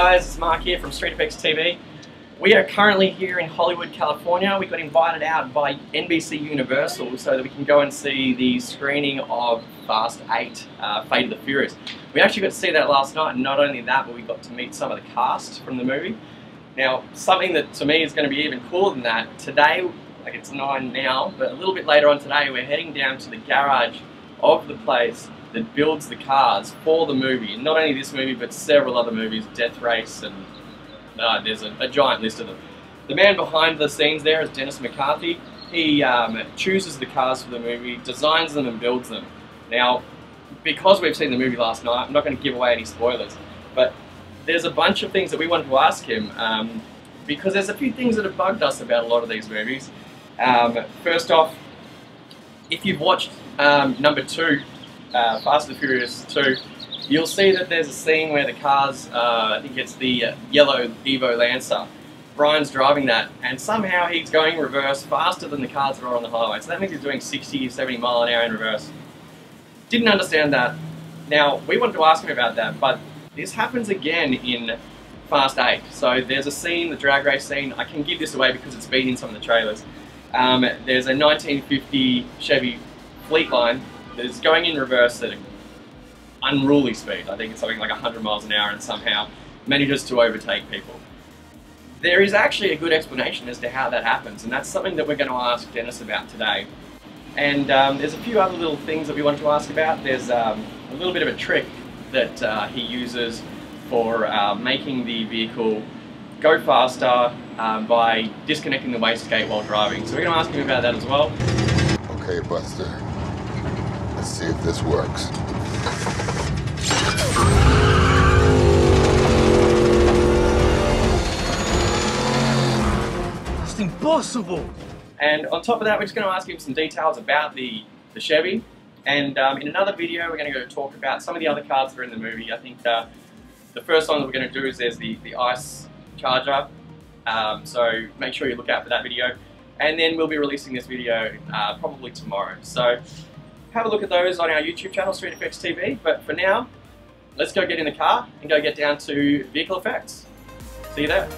guys, it's Mark here from Street Effects TV. We are currently here in Hollywood, California. We got invited out by NBC Universal so that we can go and see the screening of Fast8, Fate of the Furious. We actually got to see that last night, and not only that, but we got to meet some of the cast from the movie. Now, something that to me is going to be even cooler than that, today, like it's 9 now, but a little bit later on today, we're heading down to the garage of the place that builds the cars for the movie. And not only this movie, but several other movies, Death Race, and there's a giant list of them. The man behind the scenes there is Dennis McCarthy. He chooses the cars for the movie, designs them and builds them. Now, because we've seen the movie last night, I'm not going to give away any spoilers, but there's a bunch of things that we wanted to ask him, because there's a few things that have bugged us about a lot of these movies. First off, if you've watched number 2, Fast and the Furious 2, you'll see that there's a scene where the cars, I think it's the yellow Evo Lancer, Brian's driving that, and somehow he's going reverse faster than the cars that are on the highway. So that means he's doing 60, 70 mile an hour in reverse. Didn't understand that. Now, we wanted to ask him about that, but this happens again in Fast 8. So there's a scene, the drag race scene, I can give this away because it's been in some of the trailers. There's a 1950 Chevy Fleetline that is going in reverse at an unruly speed. I think it's something like 100 miles an hour, and somehow manages to overtake people. There is actually a good explanation as to how that happens, and that's something that we're going to ask Dennis about today. And there's a few other little things that we wanted to ask about. There's a little bit of a trick that he uses for making the vehicle go faster by disconnecting the wastegate while driving. So we're going to ask him about that as well. Okay, Buster. Let's see if this works. It's impossible! And on top of that, we're just going to ask him some details about the Chevy. And in another video, we're going to go talk about some of the other cars that are in the movie. I think the first one that we're going to do is there's the ICE Charger. So make sure you look out for that video. And then we'll be releasing this video probably tomorrow. So have a look at those on our YouTube channel, Street Effects TV. But for now, let's go get in the car and go get down to vehicle effects. See you there.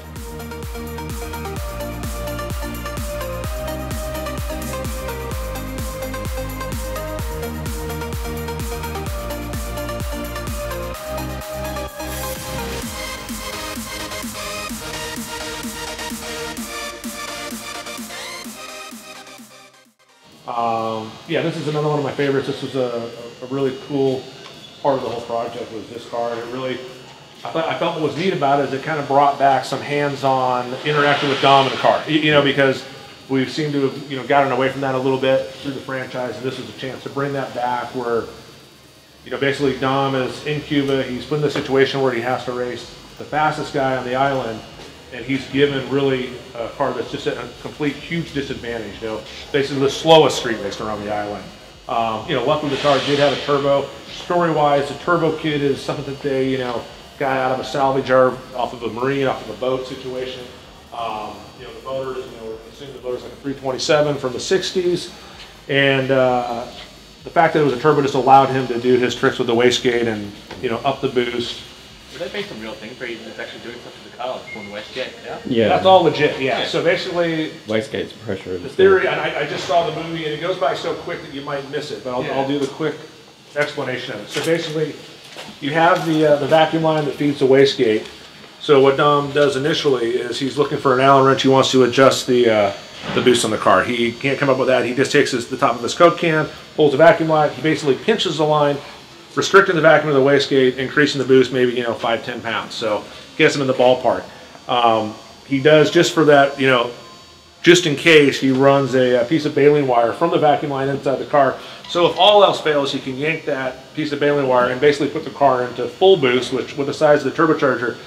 Yeah, this is another one of my favorites. This was a really cool part of the whole project, was this car. And it really, I felt what was neat about it is it kind of brought back some hands-on interacting with Dom in the car. You know, because we seem to have, gotten away from that a little bit through the franchise, and this was a chance to bring that back where, basically Dom is in Cuba. He's put in a situation where he has to race the fastest guy on the island, and he's given really a car that's just at a complete huge disadvantage. Basically the slowest street racer around the island. Luckily the car did have a turbo. Story-wise, the turbo kit is something that they, got out of a salvage or off of a marine, off of a boat situation. The motors, assume the motor's like a 327 from the 60s, and the fact that it was a turbo just allowed him to do his tricks with the wastegate and up the boost. They made some real things where he's actually doing stuff to the car, like pulling the wastegate. Yeah, that's all legit. Yeah. So basically, wastegate's pressure. The theory, and I just saw the movie, and it goes by so quick that you might miss it, but I'll do the quick explanation of it. So basically, you have the vacuum line that feeds the wastegate. So what Dom does initially is he's looking for an Allen wrench. He wants to adjust the boost on the car. He can't come up with that. He just takes the top of his Coke can, pulls the vacuum line. He basically pinches the line, restricting the vacuum of the wastegate, increasing the boost maybe 5-10 pounds. So gets him in the ballpark. He does, just for that, just in case, he runs a piece of baling wire from the vacuum line inside the car. So if all else fails, he can yank that piece of baling wire and basically put the car into full boost, which with the size of the turbocharger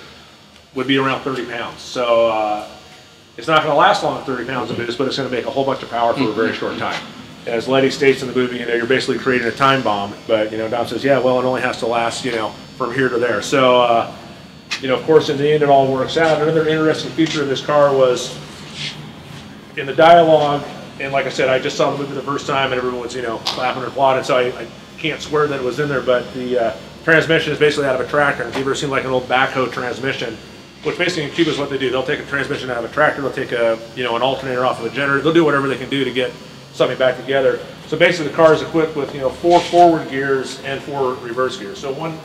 would be around 30 pounds. So it's not going to last long at 30 pounds of boost, but it's going to make a whole bunch of power for a very short time. As Letty states in the movie, you're basically creating a time bomb. But Dom says, yeah, well, it only has to last, from here to there. So, of course, in the end, it all works out. Another interesting feature of this car was in the dialogue. And like I said, I just saw the movie the first time, and everyone was, clapping and applauding. So I can't swear that it was in there, but the transmission is basically out of a tractor. If you've ever seen like an old backhoe transmission, which basically in Cuba is what they do. They'll take a transmission out of a tractor, they'll take a, an alternator off of a generator, they'll do whatever they can do to get something back together. So basically the car is equipped with, 4 forward gears and 4 reverse gears. So one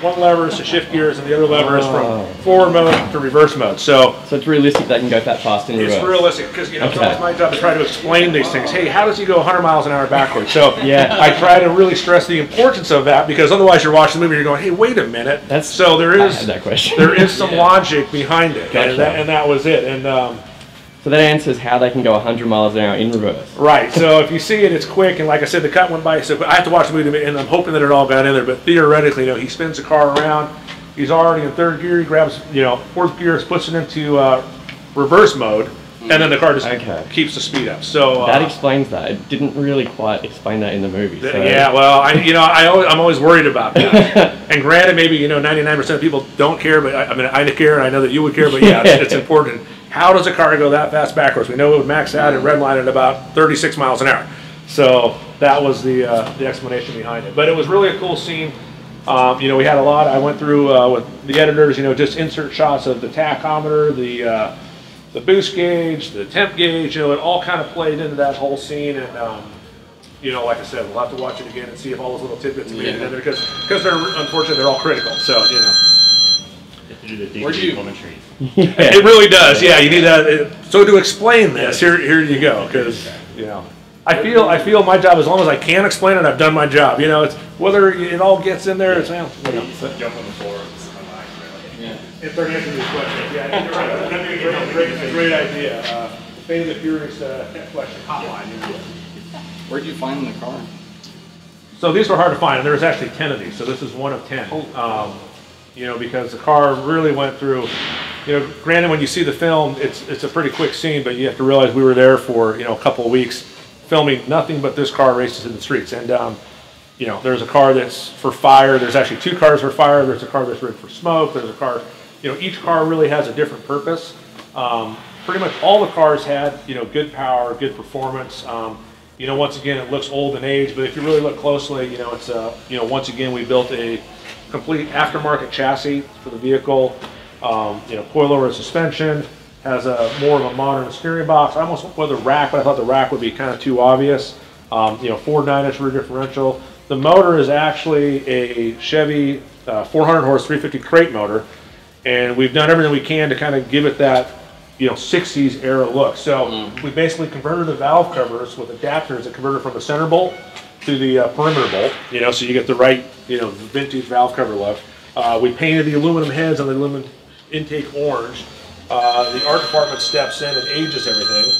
lever is to shift gears and the other lever is from forward mode to reverse mode. So it's realistic that can go that fast in reverse? It's realistic because, it's always my job to try to explain these things. Hey, how does he go 100 miles an hour backwards? So yeah. I try to really stress the importance of that because otherwise you're watching the movie and you're going, hey, wait a minute. So there is, I had that question. There is some logic behind it. Gotcha. And that was it. And so that answers how they can go 100 miles an hour in reverse. Right. So if you see it, it's quick. And like I said, the cut went by. So I have to watch the movie, and I'm hoping that it all got in there. But theoretically, he spins the car around. He's already in 3rd gear. He grabs, 4th gear, puts it into reverse mode, and then the car just keeps the speed up. So that explains that. It didn't really quite explain that in the movie. So. Yeah. Well, I'm always worried about that. And granted, maybe 99% of people don't care, but I care, and I know that you would care. But yeah, it's important. How does a car go that fast backwards? We know it would max out at red line at about 36 miles an hour. So that was the explanation behind it. But it was really a cool scene. We had a lot. I went through with the editors, just insert shots of the tachometer, the boost gauge, the temp gauge. It all kind of played into that whole scene. And like I said, we'll have to watch it again and see if all those little tidbits made it in there because unfortunately they're all critical. So Where do you commentary? It really does. Yeah, you need that. So to explain this, here you go. Because I feel my job. As long as I can explain it, I've done my job. It's whether it all gets in there. It's jump on the floor. If they're answering these questions, yeah, you're right. That'd be a great idea. Fate of the Furious question hotline. Where did you find the car? So these were hard to find, and there was actually 10 of these. So this is one of 10. Because the car really went through, granted when you see the film, it's a pretty quick scene, but you have to realize we were there for, a couple of weeks filming nothing but this car races in the streets. And, there's a car that's for fire. There's actually 2 cars for fire. There's a car that's rigged for smoke. There's a car, each car really has a different purpose. Pretty much all the cars had, good power, good performance. Once again, it looks old in age, but if you really look closely, it's, once again, we built a complete aftermarket chassis for the vehicle, coilover suspension, has more of a modern steering box. I almost went with a rack, but I thought the rack would be kind of too obvious. 4 9-inch rear differential. The motor is actually a Chevy 400 horse 350 crate motor, and we've done everything we can to kind of give it that 60s era look. So we basically converted the valve covers with adapters that converted from the center bolt to the perimeter bolt, so you get the right, vintage valve cover look. We painted the aluminum heads on the aluminum intake orange. The art department steps in and ages everything.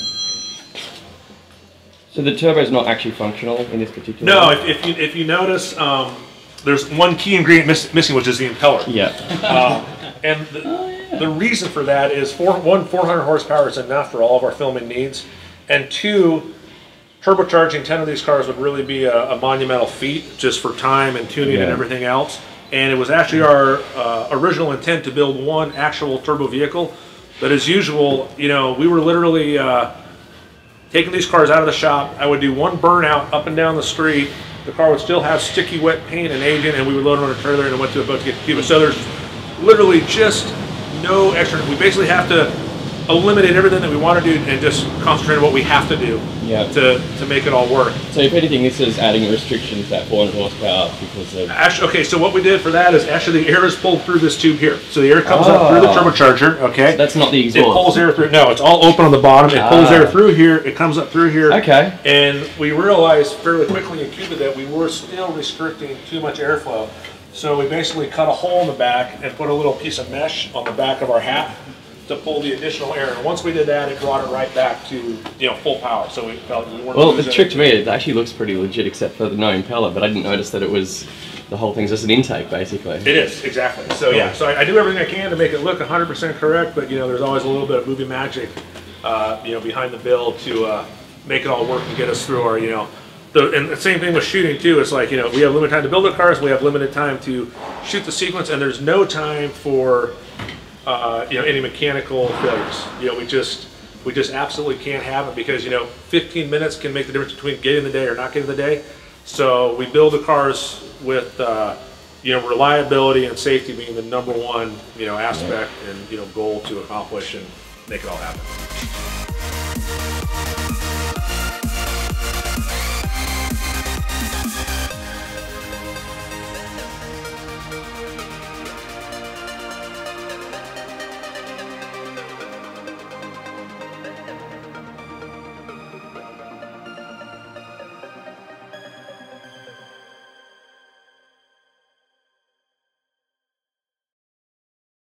So the turbo is not actually functional in this particular No, if you notice, there's one key ingredient missing, which is the impeller. Yeah. And the reason for that is, 400 horsepower is enough for all of our filming needs, and 2, turbocharging 10 of these cars would really be a monumental feat just for time and tuning and everything else. And it was actually our original intent to build one actual turbo vehicle. But as usual, we were literally taking these cars out of the shop. I would do one burnout up and down the street. The car would still have sticky wet paint and agent, and we would load it on a trailer and it went to a boat to get to Cuba. So there's literally just no extra. We basically have to eliminate everything that we want to do and just concentrate on what we have to do to make it all work. So if anything, this is adding restrictions to that 400 horsepower because of... Actually, okay, so what we did for that is actually the air is pulled through this tube here. So the air comes up through the turbocharger, okay? So that's not the exhaust. It pulls air through. No, it's all open on the bottom. It pulls air through here. It comes up through here. Okay. And we realized fairly quickly in Cuba that we were still restricting too much airflow. So we basically cut a hole in the back and put a little piece of mesh on the back of our hat to pull the additional air. And once we did that, it brought it right back to full power. So we felt we weren't. Well, the trick to me, it actually looks pretty legit, except for the no impeller. But I didn't notice that it was the whole thing's just an intake, basically. It is exactly. So yeah, so I do everything I can to make it look 100% correct. But there's always a little bit of movie magic, behind the build to make it all work and get us through our and the same thing with shooting too. It's like we have limited time to build the cars. We have limited time to shoot the sequence, and there's no time for any mechanical failures. We just absolutely can't have it because 15 minutes can make the difference between getting the day or not getting the day. So we build the cars with reliability and safety being the #1, aspect and, goal to accomplish and make it all happen.